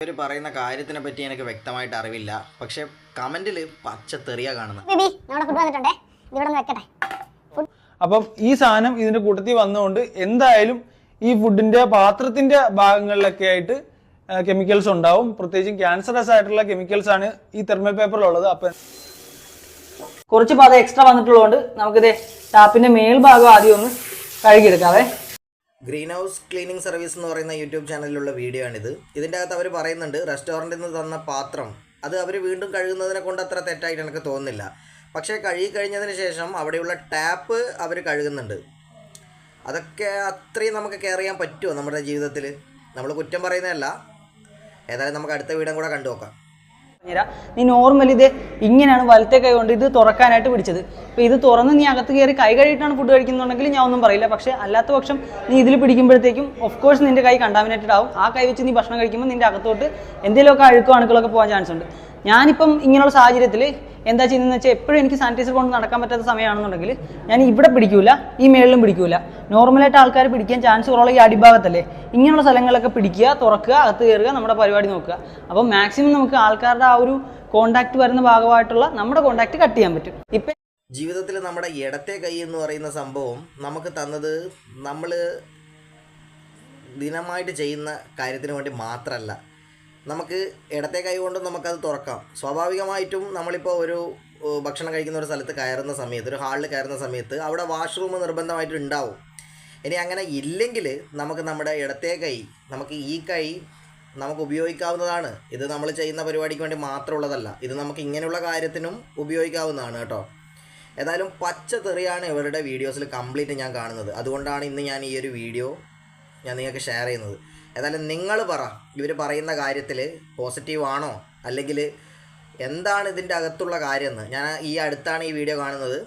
ഇവർ പറയുന്ന കാര്യത്തിനെ പറ്റി എനിക്ക് വ്യക്തമായിട്ട് അറിവില്ല. പക്ഷെ കമന്റിൽ പച്ചത്തെറിയാ കാണുന്നത്. അപ്പം ഈ സാധനം ഇതിന്റെ കൂട്ടത്തിൽ വന്നുകൊണ്ട് എന്തായാലും ഈ ഫുഡിന്റെ പാത്രത്തിന്റെ ഭാഗങ്ങളിലൊക്കെ ആയിട്ട് കെമിക്കൽസ് ഉണ്ടാവും. പ്രത്യേകിച്ചും ക്യാൻസറസ് ആയിട്ടുള്ള കെമിക്കൽസ് ആണ് ഈ തെർമൽ പേപ്പറിലുള്ളത്. അപ്പം കുറച്ച് പാത എക്സ്ട്രാ വന്നിട്ടുള്ളതുകൊണ്ട് നമുക്കിത് ടാപ്പിന്റെ മേൽഭാഗം ആദ്യം ഒന്ന് കഴുകിയെടുക്കാവേ. ഗ്രീൻ ഹൗസ് ക്ലീനിങ് സർവീസ് എന്ന് പറയുന്ന യൂട്യൂബ് ചാനലിലുള്ള വീഡിയോ ആണിത്. ഇതിൻ്റെ അകത്ത് അവർ പറയുന്നുണ്ട് റെസ്റ്റോറൻറ്റിൽ നിന്ന് തന്ന പാത്രം അത് അവർ വീണ്ടും കഴുകുന്നതിനെ കൊണ്ട് അത്ര തെറ്റായിട്ട് എനിക്ക് തോന്നുന്നില്ല. പക്ഷേ കഴുകി കഴിഞ്ഞതിന് ശേഷം അവിടെയുള്ള ടാപ്പ് അവർ കഴുകുന്നുണ്ട്. അതൊക്കെ അത്രയും നമുക്ക് കെയർ ചെയ്യാൻ പറ്റുമോ നമ്മുടെ ജീവിതത്തിൽ? നമ്മൾ കുറ്റം പറയുന്നതല്ല. ഏതായാലും നമുക്ക് അടുത്ത വീഡിയോ കൂടെ കണ്ടു നോക്കാം. നീ നോർമലി ഇത് ഇങ്ങനെയാണ് വലത്തെ കൈ കൊണ്ട് ഇത് തുറക്കാനായിട്ട് പിടിച്ചത്. അപ്പോൾ ഇത് തുറന്ന് നീ അകത്ത് കയറി കൈ കഴുകിയിട്ടാണ് ഫുഡ് കഴിക്കുന്നുണ്ടെങ്കിൽ ഞാൻ ഒന്നും പറയില്ല. പക്ഷേ അല്ലാത്ത പക്ഷം നീ ഇതിൽ പിടിക്കുമ്പോഴത്തേക്കും ഓഫ് കോഴ്സ് നിന്റെ കൈ കണ്ടാമിനേറ്റഡ് ആവും. ആ കൈ വെച്ച് നീ ഭക്ഷണം കഴിക്കുമ്പോൾ നിന്റെ അകത്തോട്ട് എന്തെങ്കിലുമൊക്കെ അഴുക്കോ അണുക്കളൊക്കെ പോകാൻ ചാൻസ് ഉണ്ട്. ഞാനിപ്പം ഇങ്ങനെയുള്ള സാഹചര്യത്തിൽ എന്താ ചെയ്യുന്നതെന്ന് വെച്ചാൽ എപ്പോഴും എനിക്ക് സാനിറ്റൈസർ കൊണ്ട് നടക്കാൻ പറ്റാത്ത സമയമാണെന്നുണ്ടെങ്കിൽ ഞാൻ ഇവിടെ പിടിക്കൂല, ഈ മേളിലും പിടിക്കൂല. നോർമലായിട്ട് ആൾക്കാർ പിടിക്കാൻ ചാൻസ് കുറവുള്ള ഈ അടിഭാഗത്തല്ലേ, ഇങ്ങനെയുള്ള സ്ഥലങ്ങളൊക്കെ പിടിക്കുക, തുറക്കുക, അകത്ത് കയറുക, നമ്മുടെ പരിപാടി നോക്കുക. അപ്പം മാക്സിമം നമുക്ക് ആൾക്കാരുടെ ആ ഒരു കോണ്ടാക്ട് വരുന്ന ഭാഗമായിട്ടുള്ള നമ്മുടെ കോണ്ടാക്ട് കട്ട് ചെയ്യാൻ പറ്റും. ഇപ്പം ജീവിതത്തിൽ നമ്മുടെ ഇടത്തെ കൈ എന്ന് പറയുന്ന സംഭവം നമുക്ക് തന്നത് നമ്മൾ ദിനമായിട്ട് ചെയ്യുന്ന കാര്യത്തിന് വേണ്ടി മാത്രമല്ല. നമുക്ക് ഇടത്തെ കൈ കൊണ്ടും നമുക്കത് തുറക്കാം. സ്വാഭാവികമായിട്ടും നമ്മളിപ്പോൾ ഒരു ഭക്ഷണം കഴിക്കുന്ന ഒരു സ്ഥലത്ത് കയറുന്ന സമയത്ത്, ഒരു ഹാളിൽ കയറുന്ന സമയത്ത് അവിടെ വാഷ്റൂം നിർബന്ധമായിട്ട് ഉണ്ടാവും. ഇനി അങ്ങനെ ഇല്ലെങ്കിൽ നമുക്ക് നമ്മുടെ ഇടത്തെ കൈ, നമുക്ക് ഈ കൈ നമുക്ക് ഉപയോഗിക്കാവുന്നതാണ്. ഇത് നമ്മൾ ചെയ്യുന്ന പരിപാടിക്ക് വേണ്ടി മാത്രമുള്ളതല്ല. ഇത് നമുക്ക് ഇങ്ങനെയുള്ള കാര്യത്തിനും ഉപയോഗിക്കാവുന്നതാണ് കേട്ടോ. ഏതായാലും പച്ച തെറിയാണ് ഇവരുടെ വീഡിയോസിൽ കംപ്ലീറ്റ് ഞാൻ കാണുന്നത്. അതുകൊണ്ടാണ് ഇന്ന് ഞാൻ ഈ ഒരു വീഡിയോ ഞാൻ നിങ്ങൾക്ക് ഷെയർ ചെയ്യുന്നത്. ഏതായാലും നിങ്ങൾ പറ, ഇവർ പറയുന്ന കാര്യത്തിൽ പോസിറ്റീവ് ആണോ അല്ലെങ്കിൽ എന്താണ് ഇതിൻ്റെ അകത്തുള്ള കാര്യമെന്ന്. ഞാൻ ഈ അടുത്താണ് ഈ വീഡിയോ കാണുന്നത്.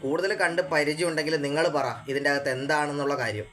കൂടുതൽ കണ്ട് പരിചയം ഉണ്ടെങ്കിൽ നിങ്ങൾ പറ ഇതിൻ്റെ അകത്ത് എന്താണെന്നുള്ള കാര്യം.